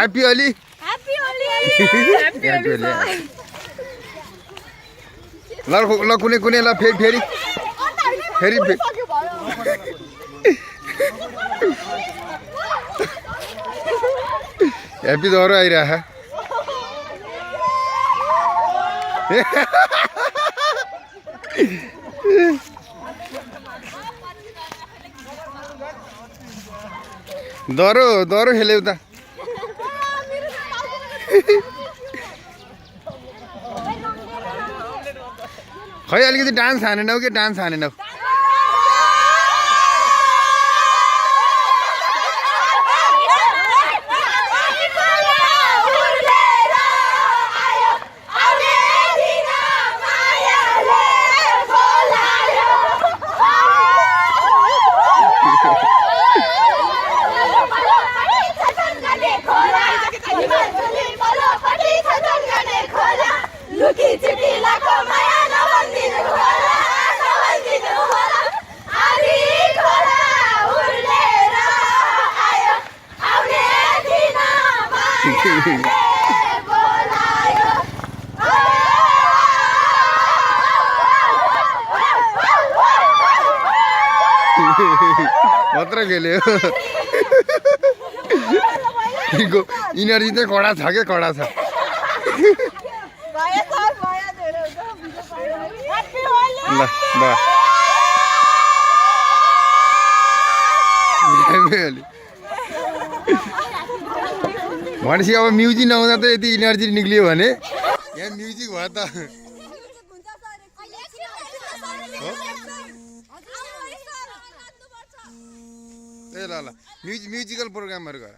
happy Holi happy Holi ल ल कुनै ल फेरि ह्याप्पी दह्रो आइरह दह्रो खेल्यौ त खै अलिकति डान्स हानेनौ कि डान्स हानेनौ मात्र खेल्यो इनर्जी चाहिँ कडा छ के कडा छ ल भनेपछि अब म्युजिक नहुँदा त यति इनर्जी निक्लियो भने यहाँ म्युजिक भयो त ए ल म्युजिकल प्रोग्रामहरू गर